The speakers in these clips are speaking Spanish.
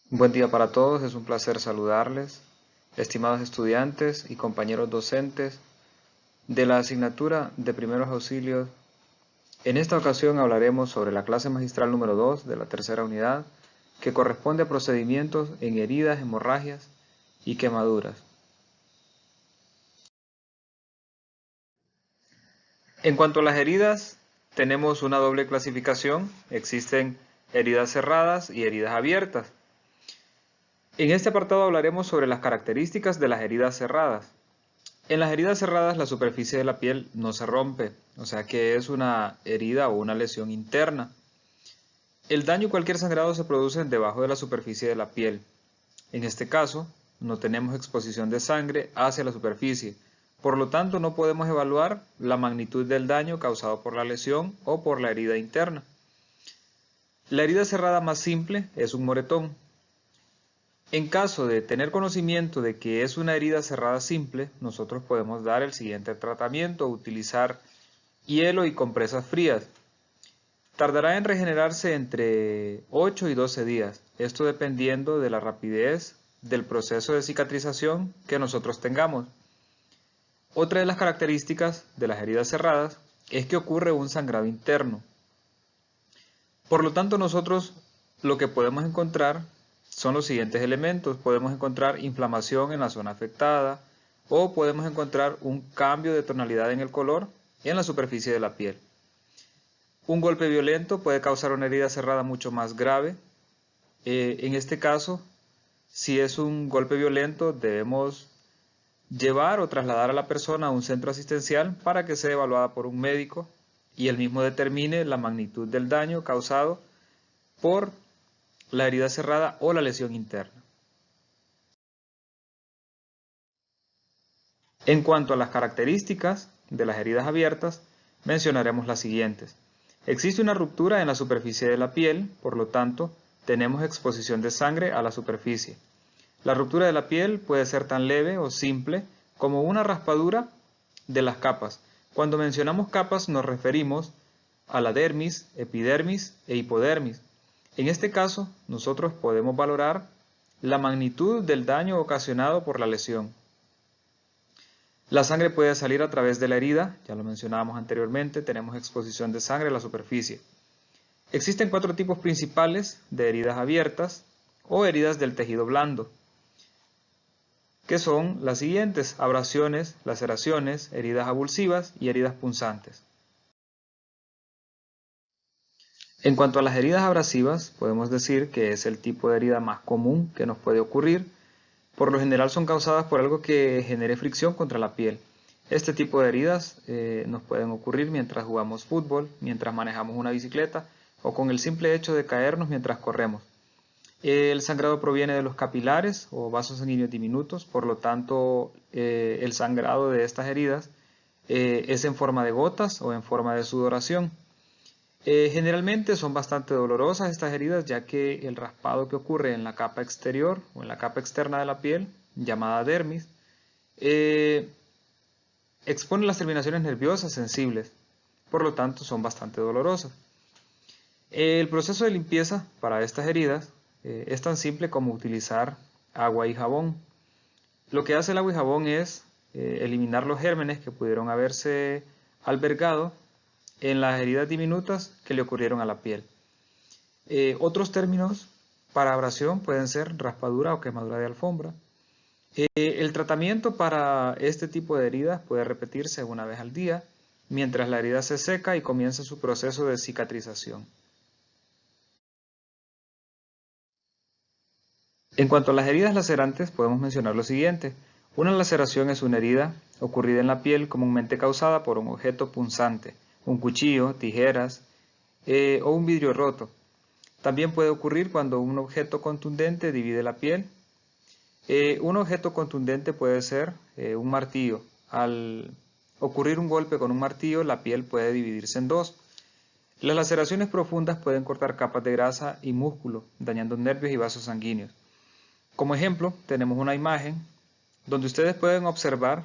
Buen día para todos, es un placer saludarles, estimados estudiantes y compañeros docentes de la asignatura de Primeros Auxilios. En esta ocasión hablaremos sobre la clase magistral número 2 de la tercera unidad, que corresponde a procedimientos en heridas, hemorragias y quemaduras. En cuanto a las heridas, tenemos una doble clasificación, existen heridas cerradas y heridas abiertas. En este apartado hablaremos sobre las características de las heridas cerradas. En las heridas cerradas la superficie de la piel no se rompe, o sea que es una herida o una lesión interna. El daño y cualquier sangrado se producen debajo de la superficie de la piel. En este caso, no tenemos exposición de sangre hacia la superficie, por lo tanto no podemos evaluar la magnitud del daño causado por la lesión o por la herida interna. La herida cerrada más simple es un moretón. En caso de tener conocimiento de que es una herida cerrada simple, nosotros podemos dar el siguiente tratamiento, utilizar hielo y compresas frías. Tardará en regenerarse entre 8 y 12 días, esto dependiendo de la rapidez del proceso de cicatrización que nosotros tengamos. Otra de las características de las heridas cerradas es que ocurre un sangrado interno. Por lo tanto, nosotros lo que podemos encontrar son los siguientes elementos. Podemos encontrar inflamación en la zona afectada o podemos encontrar un cambio de tonalidad en el color en la superficie de la piel. Un golpe violento puede causar una herida cerrada mucho más grave. En este caso, si es un golpe violento, debemos llevar o trasladar a la persona a un centro asistencial para que sea evaluada por un médico y él mismo determine la magnitud del daño causado por la herida cerrada o la lesión interna. En cuanto a las características de las heridas abiertas, mencionaremos las siguientes. Existe una ruptura en la superficie de la piel, por lo tanto, tenemos exposición de sangre a la superficie. La ruptura de la piel puede ser tan leve o simple como una raspadura de las capas. Cuando mencionamos capas nos referimos a la dermis, epidermis e hipodermis. En este caso, nosotros podemos valorar la magnitud del daño ocasionado por la lesión. La sangre puede salir a través de la herida, ya lo mencionábamos anteriormente, tenemos exposición de sangre a la superficie. Existen 4 tipos principales de heridas abiertas o heridas del tejido blando, que son las siguientes: abrasiones, laceraciones, heridas abulsivas y heridas punzantes. En cuanto a las heridas abrasivas, podemos decir que es el tipo de herida más común que nos puede ocurrir. Por lo general son causadas por algo que genere fricción contra la piel. Este tipo de heridas nos pueden ocurrir mientras jugamos fútbol, mientras manejamos una bicicleta o con el simple hecho de caernos mientras corremos. El sangrado proviene de los capilares o vasos sanguíneos diminutos, por lo tanto el sangrado de estas heridas es en forma de gotas o en forma de sudoración. Generalmente son bastante dolorosas estas heridas, ya que el raspado que ocurre en la capa exterior o en la capa externa de la piel, llamada dermis, expone las terminaciones nerviosas sensibles, por lo tanto son bastante dolorosas. El proceso de limpieza para estas heridas es tan simple como utilizar agua y jabón. Lo que hace el agua y jabón es eliminar los gérmenes que pudieron haberse albergado en las heridas diminutas que le ocurrieron a la piel. Otros términos para abrasión pueden ser raspadura o quemadura de alfombra. El tratamiento para este tipo de heridas puede repetirse una vez al día, mientras la herida se seca y comienza su proceso de cicatrización. En cuanto a las heridas lacerantes, podemos mencionar lo siguiente. Una laceración es una herida ocurrida en la piel comúnmente causada por un objeto punzante, un cuchillo, tijeras o un vidrio roto. También puede ocurrir cuando un objeto contundente divide la piel. Un objeto contundente puede ser un martillo. Al ocurrir un golpe con un martillo, la piel puede dividirse en dos. Las laceraciones profundas pueden cortar capas de grasa y músculo, dañando nervios y vasos sanguíneos. Como ejemplo, tenemos una imagen donde ustedes pueden observar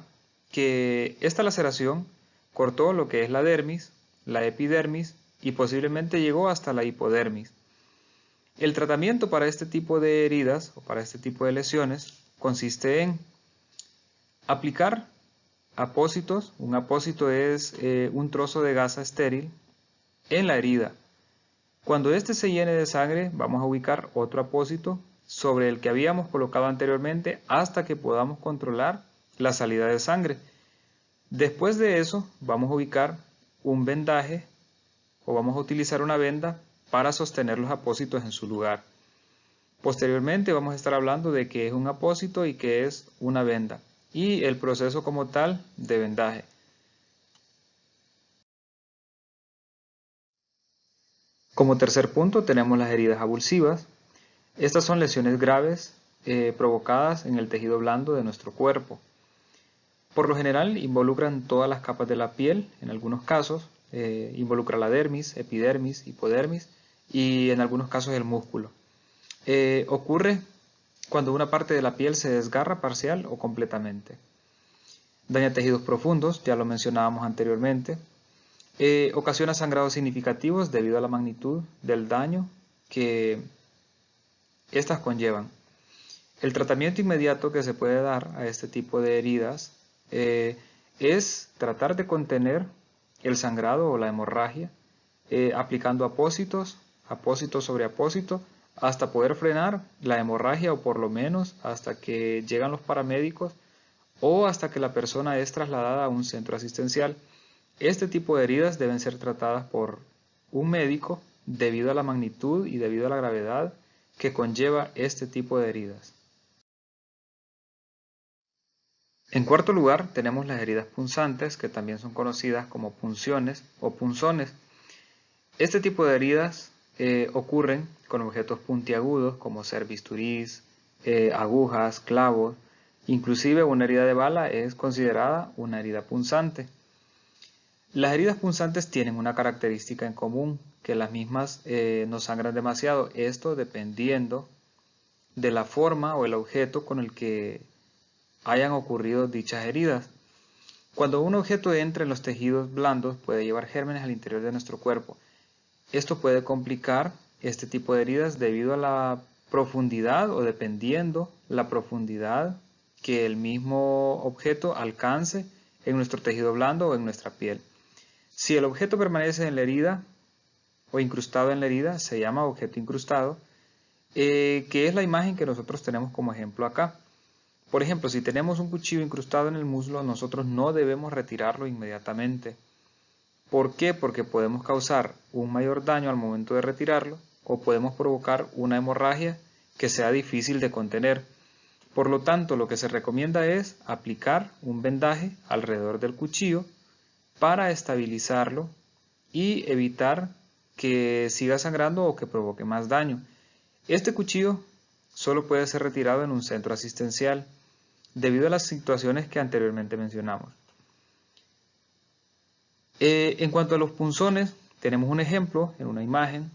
que esta laceración cortó lo que es la dermis, la epidermis y posiblemente llegó hasta la hipodermis. El tratamiento para este tipo de heridas o para este tipo de lesiones consiste en aplicar apósitos. Un apósito es un trozo de gasa estéril en la herida. Cuando este se llene de sangre, vamos a ubicar otro apósito sobre el que habíamos colocado anteriormente hasta que podamos controlar la salida de sangre. Después de eso, vamos a ubicar un vendaje o vamos a utilizar una venda para sostener los apósitos en su lugar. Posteriormente vamos a estar hablando de qué es un apósito y qué es una venda y el proceso como tal de vendaje. Como tercer punto tenemos las heridas abulsivas. Estas son lesiones graves provocadas en el tejido blando de nuestro cuerpo. Por lo general involucran todas las capas de la piel, en algunos casos involucra la dermis, epidermis, hipodermis y en algunos casos el músculo. Ocurre cuando una parte de la piel se desgarra parcial o completamente. Daña tejidos profundos, ya lo mencionábamos anteriormente. Ocasiona sangrados significativos debido a la magnitud del daño que estas conllevan. El tratamiento inmediato que se puede dar a este tipo de heridas es tratar de contener el sangrado o la hemorragia aplicando apósitos sobre apósito hasta poder frenar la hemorragia o por lo menos hasta que llegan los paramédicos o hasta que la persona es trasladada a un centro asistencial. Este tipo de heridas deben ser tratadas por un médico debido a la magnitud y debido a la gravedad que conlleva este tipo de heridas. En cuarto lugar tenemos las heridas punzantes, que también son conocidas como punciones o punzones. Este tipo de heridas ocurren con objetos puntiagudos como ser bisturís, agujas, clavos. Inclusive una herida de bala es considerada una herida punzante. Las heridas punzantes tienen una característica en común, que las mismas no sangran demasiado, esto dependiendo de la forma o el objeto con el que hayan ocurrido dichas heridas. Cuando un objeto entra en los tejidos blandos puede llevar gérmenes al interior de nuestro cuerpo. Esto puede complicar este tipo de heridas debido a la profundidad o dependiendo la profundidad que el mismo objeto alcance en nuestro tejido blando o en nuestra piel. Si el objeto permanece en la herida o incrustado en la herida, se llama objeto incrustado, que es la imagen que nosotros tenemos como ejemplo acá. Por ejemplo, si tenemos un cuchillo incrustado en el muslo, nosotros no debemos retirarlo inmediatamente. ¿Por qué? Porque podemos causar un mayor daño al momento de retirarlo o podemos provocar una hemorragia que sea difícil de contener. Por lo tanto, lo que se recomienda es aplicar un vendaje alrededor del cuchillo para estabilizarlo y evitar que siga sangrando o que provoque más daño. Este cuchillo solo puede ser retirado en un centro asistencial debido a las situaciones que anteriormente mencionamos. En cuanto a los punzones, tenemos un ejemplo en una imagen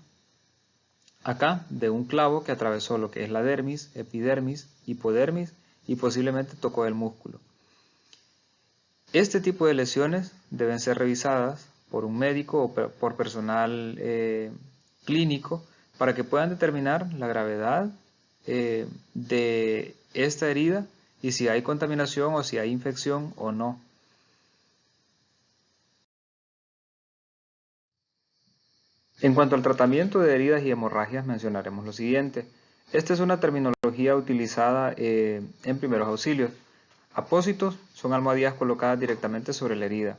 acá de un clavo que atravesó lo que es la dermis, epidermis, hipodermis y posiblemente tocó el músculo. Este tipo de lesiones deben ser revisadas por un médico o por personal clínico para que puedan determinar la gravedad de esta herida y si hay contaminación o si hay infección o no. En cuanto al tratamiento de heridas y hemorragias mencionaremos lo siguiente. Esta es una terminología utilizada en primeros auxilios. Apósitos son almohadillas colocadas directamente sobre la herida.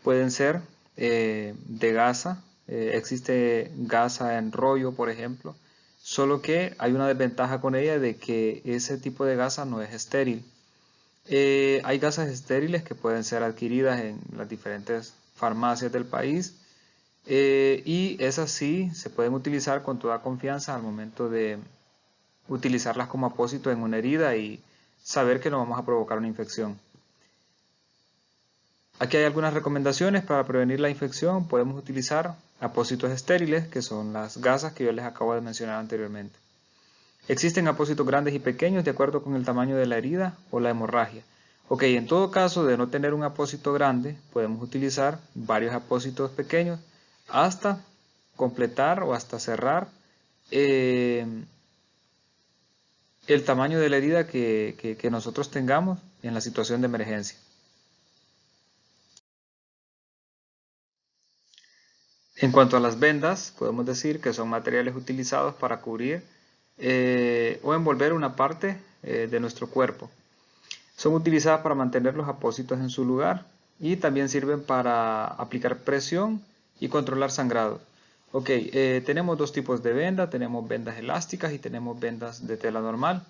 Pueden ser de gasa, existe gasa en rollo por ejemplo, solo que hay una desventaja con ella de que ese tipo de gasa no es estéril. Hay gasas estériles que pueden ser adquiridas en las diferentes farmacias del país y esas sí se pueden utilizar con toda confianza al momento de utilizarlas como apósito en una herida y saber que no vamos a provocar una infección. Aquí hay algunas recomendaciones para prevenir la infección. Podemos utilizar apósitos estériles, que son las gasas que yo les acabo de mencionar anteriormente. Existen apósitos grandes y pequeños de acuerdo con el tamaño de la herida o la hemorragia. Ok, en todo caso de no tener un apósito grande, podemos utilizar varios apósitos pequeños hasta completar o hasta cerrar el tamaño de la herida que nosotros tengamos en la situación de emergencia. En cuanto a las vendas, podemos decir que son materiales utilizados para cubrir o envolver una parte de nuestro cuerpo. Son utilizadas para mantener los apósitos en su lugar y también sirven para aplicar presión y controlar sangrado. Ok, tenemos dos tipos de venda, tenemos vendas elásticas y tenemos vendas de tela normal.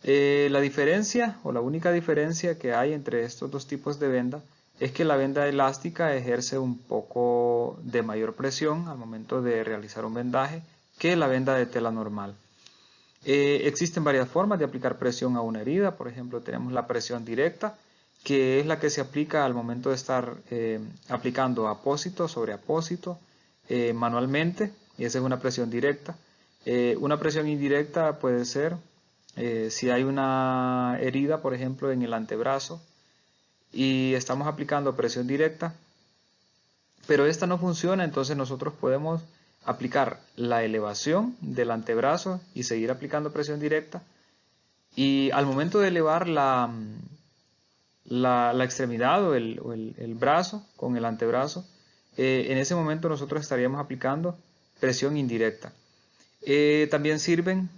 La diferencia o la única diferencia que hay entre estos dos tipos de venda es que la venda elástica ejerce un poco de mayor presión al momento de realizar un vendaje que la venda de tela normal. Existen varias formas de aplicar presión a una herida. Por ejemplo, tenemos la presión directa, que es la que se aplica al momento de estar aplicando apósito sobre apósito manualmente, y esa es una presión directa. Una presión indirecta puede ser si hay una herida, por ejemplo, en el antebrazo, y estamos aplicando presión directa, pero esta no funciona, entonces nosotros podemos aplicar la elevación del antebrazo y seguir aplicando presión directa, y al momento de elevar la extremidad o el brazo con el antebrazo, en ese momento nosotros estaríamos aplicando presión indirecta. También sirven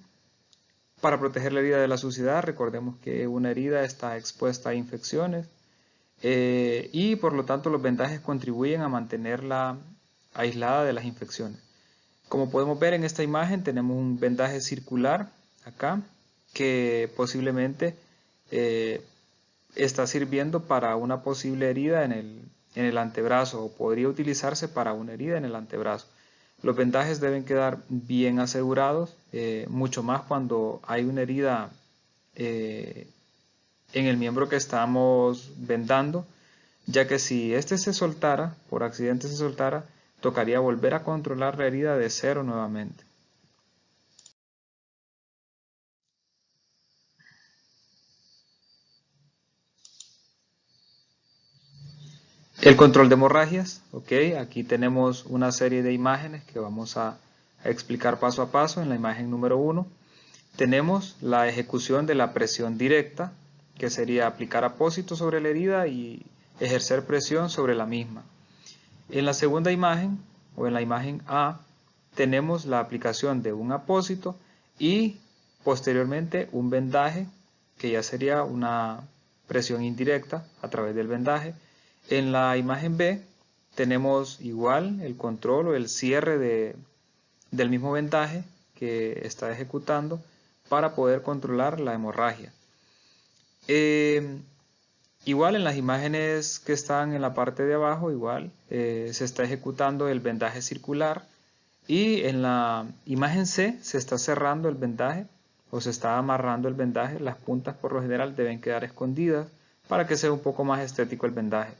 para proteger la herida de la suciedad. Recordemos que una herida está expuesta a infecciones y por lo tanto los vendajes contribuyen a mantenerla aislada de las infecciones. Como podemos ver en esta imagen, tenemos un vendaje circular acá que posiblemente está sirviendo para una posible herida en el antebrazo, o podría utilizarse para una herida en el antebrazo. Los vendajes deben quedar bien asegurados, mucho más cuando hay una herida en el miembro que estamos vendando, ya que si este se soltara, por accidente se soltara, tocaría volver a controlar la herida de cero nuevamente. El control de hemorragias, ok, aquí tenemos una serie de imágenes que vamos a explicar paso a paso. En la imagen número 1 tenemos la ejecución de la presión directa, que sería aplicar apósito sobre la herida y ejercer presión sobre la misma. En la segunda imagen, o en la imagen A, tenemos la aplicación de un apósito y posteriormente un vendaje, que ya sería una presión indirecta a través del vendaje. En la imagen B tenemos igual el control o el cierre del mismo vendaje que está ejecutando para poder controlar la hemorragia. Igual en las imágenes que están en la parte de abajo, igual se está ejecutando el vendaje circular, y en la imagen C se está cerrando el vendaje o se está amarrando el vendaje. Las puntas por lo general deben quedar escondidas para que sea un poco más estético el vendaje.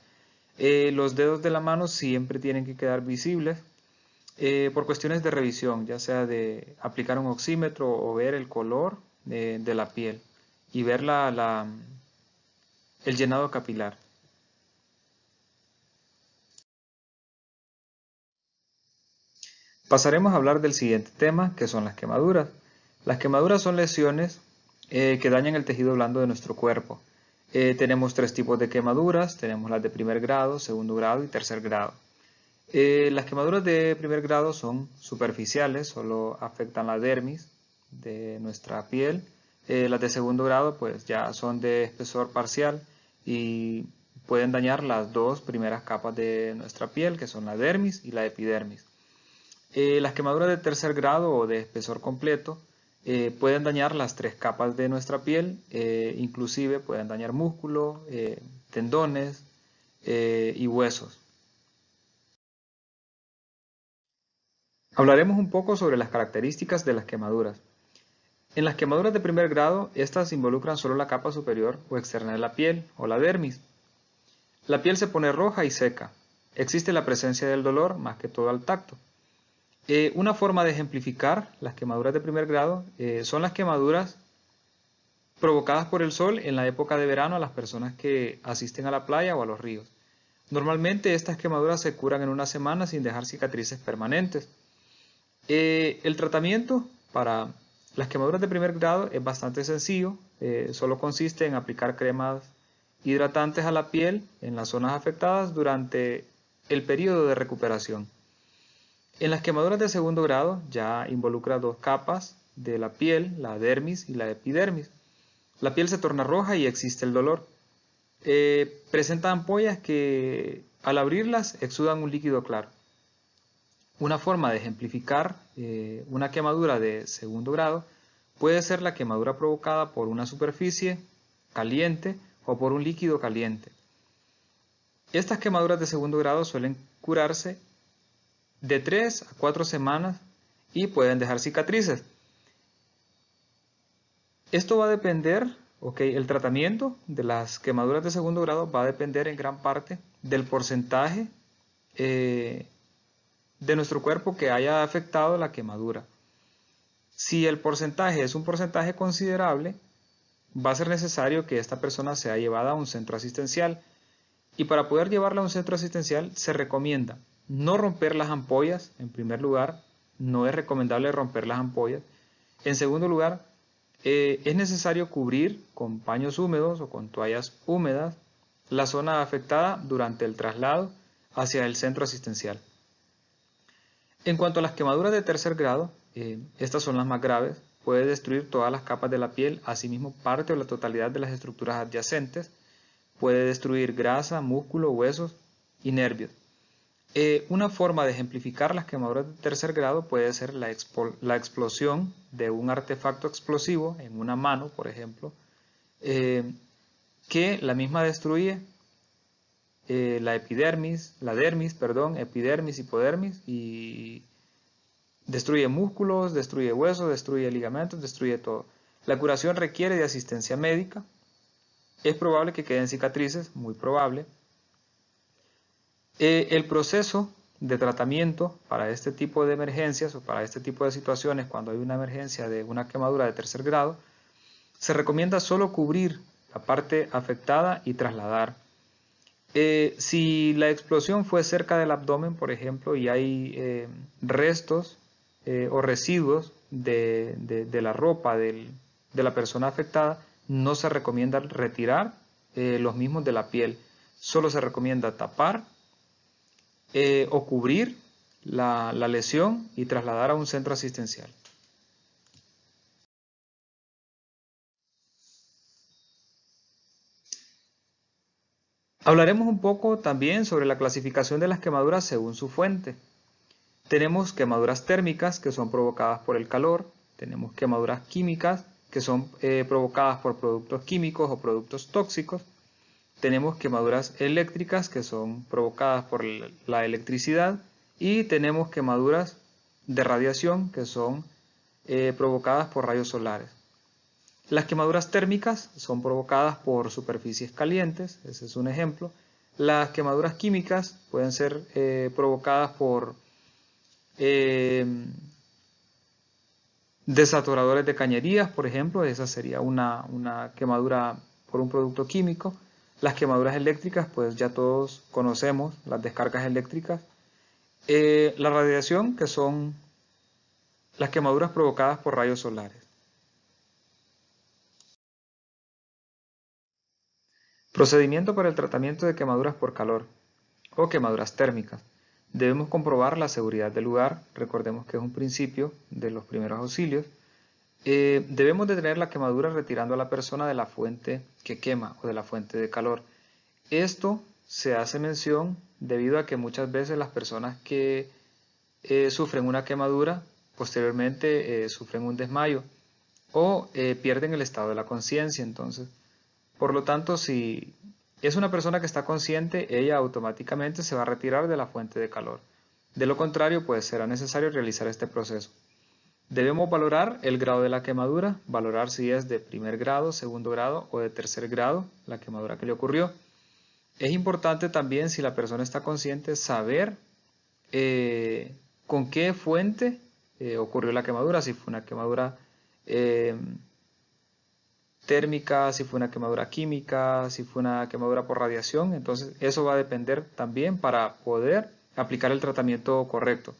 Los dedos de la mano siempre tienen que quedar visibles por cuestiones de revisión, ya sea de aplicar un oxímetro o ver el color de la piel y ver el llenado capilar. Pasaremos a hablar del siguiente tema, que son las quemaduras. Las quemaduras son lesiones que dañan el tejido blando de nuestro cuerpo. Tenemos tres tipos de quemaduras, tenemos las de primer grado, segundo grado y tercer grado. Las quemaduras de primer grado son superficiales, solo afectan la dermis de nuestra piel. Las de segundo grado pues ya son de espesor parcial y pueden dañar las dos primeras capas de nuestra piel, que son la dermis y la epidermis. Las quemaduras de tercer grado o de espesor completo pueden dañar las tres capas de nuestra piel, inclusive pueden dañar músculo, tendones y huesos. Hablaremos un poco sobre las características de las quemaduras. En las quemaduras de primer grado, estas involucran solo la capa superior o externa de la piel, o la dermis. La piel se pone roja y seca. Existe la presencia del dolor, más que todo al tacto. Una forma de ejemplificar las quemaduras de primer grado son las quemaduras provocadas por el sol en la época de verano a las personas que asisten a la playa o a los ríos. Normalmente estas quemaduras se curan en una semana sin dejar cicatrices permanentes. El tratamiento para las quemaduras de primer grado es bastante sencillo, solo consiste en aplicar cremas hidratantes a la piel en las zonas afectadas durante el periodo de recuperación. En las quemaduras de segundo grado ya involucra dos capas de la piel, la dermis y la epidermis. La piel se torna roja y existe el dolor. Presenta ampollas que al abrirlas exudan un líquido claro. Una forma de ejemplificar una quemadura de segundo grado puede ser la quemadura provocada por una superficie caliente o por un líquido caliente. Estas quemaduras de segundo grado suelen curarse de 3 a 4 semanas y pueden dejar cicatrices. Esto va a depender, el tratamiento de las quemaduras de segundo grado va a depender en gran parte del porcentaje de nuestro cuerpo que haya afectado la quemadura. Si el porcentaje es un porcentaje considerable, va a ser necesario que esta persona sea llevada a un centro asistencial. Y para poder llevarla a un centro asistencial se recomienda no romper las ampollas, en primer lugar, no es recomendable romper las ampollas. En segundo lugar, es necesario cubrir con paños húmedos o con toallas húmedas la zona afectada durante el traslado hacia el centro asistencial. En cuanto a las quemaduras de tercer grado, estas son las más graves, puede destruir todas las capas de la piel, asimismo parte o la totalidad de las estructuras adyacentes, puede destruir grasa, músculo, huesos y nervios. Una forma de ejemplificar las quemaduras de tercer grado puede ser la explosión de un artefacto explosivo en una mano, por ejemplo, que la misma destruye la epidermis, hipodermis, y destruye músculos, destruye huesos, destruye ligamentos, destruye todo. La curación requiere de asistencia médica. Es probable que queden cicatrices, muy probable. El proceso de tratamiento para este tipo de emergencias o para este tipo de situaciones, cuando hay una emergencia de una quemadura de tercer grado, se recomienda solo cubrir la parte afectada y trasladar. Si la explosión fue cerca del abdomen, por ejemplo, y hay restos o residuos de la ropa de la persona afectada, no se recomienda retirar los mismos de la piel. Solo se recomienda tapar o cubrir la lesión y trasladar a un centro asistencial. Hablaremos un poco también sobre la clasificación de las quemaduras según su fuente. Tenemos quemaduras térmicas que son provocadas por el calor, tenemos quemaduras químicas que son provocadas por productos químicos o productos tóxicos, tenemos quemaduras eléctricas que son provocadas por la electricidad y tenemos quemaduras de radiación que son provocadas por rayos solares. Las quemaduras térmicas son provocadas por superficies calientes, ese es un ejemplo. Las quemaduras químicas pueden ser provocadas por desatoradores de cañerías, por ejemplo, esa sería una quemadura por un producto químico. Las quemaduras eléctricas, pues ya todos conocemos las descargas eléctricas. La radiación, que son las quemaduras provocadas por rayos solares. Procedimiento para el tratamiento de quemaduras por calor o quemaduras térmicas. Debemos comprobar la seguridad del lugar, recordemos que es un principio de los primeros auxilios. Debemos detener la quemadura retirando a la persona de la fuente que quema o de la fuente de calor. Esto se hace mención debido a que muchas veces las personas que sufren una quemadura posteriormente sufren un desmayo o pierden el estado de la conciencia. Entonces, por lo tanto, si es una persona que está consciente, ella automáticamente se va a retirar de la fuente de calor. De lo contrario, pues será necesario realizar este proceso. Debemos valorar el grado de la quemadura, valorar si es de primer grado, segundo grado o de tercer grado la quemadura que le ocurrió. Es importante también, si la persona está consciente, saber con qué fuente ocurrió la quemadura, si fue una quemadura térmica, si fue una quemadura química, si fue una quemadura por radiación. Entonces eso va a depender también para poder aplicar el tratamiento correcto.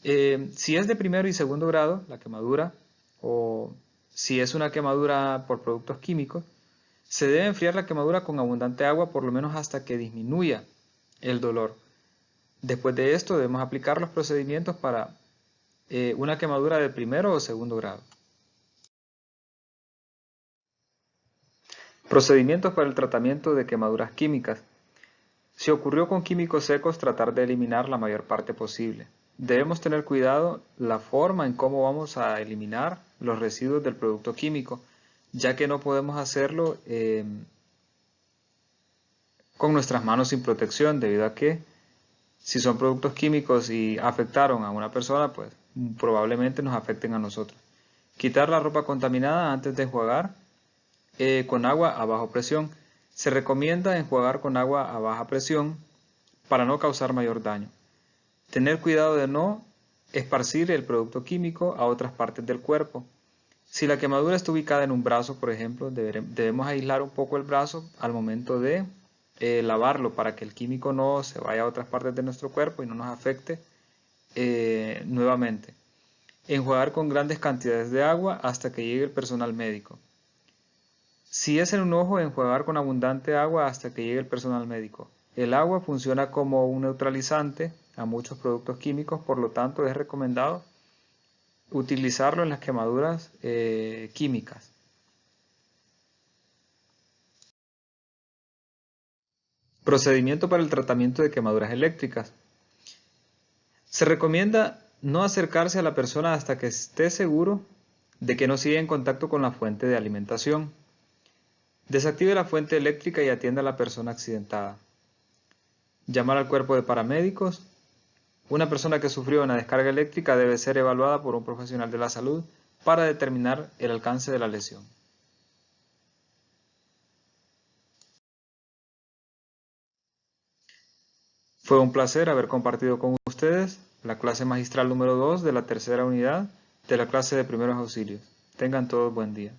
Si es de primero y segundo grado, la quemadura, o si es una quemadura por productos químicos, se debe enfriar la quemadura con abundante agua por lo menos hasta que disminuya el dolor. Después de esto debemos aplicar los procedimientos para una quemadura de primero o segundo grado. Procedimientos para el tratamiento de quemaduras químicas. Si ocurrió con químicos secos, tratar de eliminar la mayor parte posible. Debemos tener cuidado la forma en cómo vamos a eliminar los residuos del producto químico, ya que no podemos hacerlo con nuestras manos sin protección, debido a que si son productos químicos y afectaron a una persona, pues probablemente nos afecten a nosotros. Quitar la ropa contaminada antes de enjuagar con agua a baja presión. Se recomienda enjuagar con agua a baja presión para no causar mayor daño. Tener cuidado de no esparcir el producto químico a otras partes del cuerpo. Si la quemadura está ubicada en un brazo, por ejemplo, debemos aislar un poco el brazo al momento de lavarlo para que el químico no se vaya a otras partes de nuestro cuerpo y no nos afecte nuevamente. Enjuagar con grandes cantidades de agua hasta que llegue el personal médico. Si es en un ojo, enjuagar con abundante agua hasta que llegue el personal médico. El agua funciona como un neutralizante a muchos productos químicos, por lo tanto es recomendado utilizarlo en las quemaduras químicas. Procedimiento para el tratamiento de quemaduras eléctricas. Se recomienda no acercarse a la persona hasta que esté seguro de que no sigue en contacto con la fuente de alimentación. Desactive la fuente eléctrica y atienda a la persona accidentada. Llamar al cuerpo de paramédicos. Una persona que sufrió una descarga eléctrica debe ser evaluada por un profesional de la salud para determinar el alcance de la lesión. Fue un placer haber compartido con ustedes la clase magistral número 2 de la tercera unidad de la clase de primeros auxilios. Tengan todos buen día.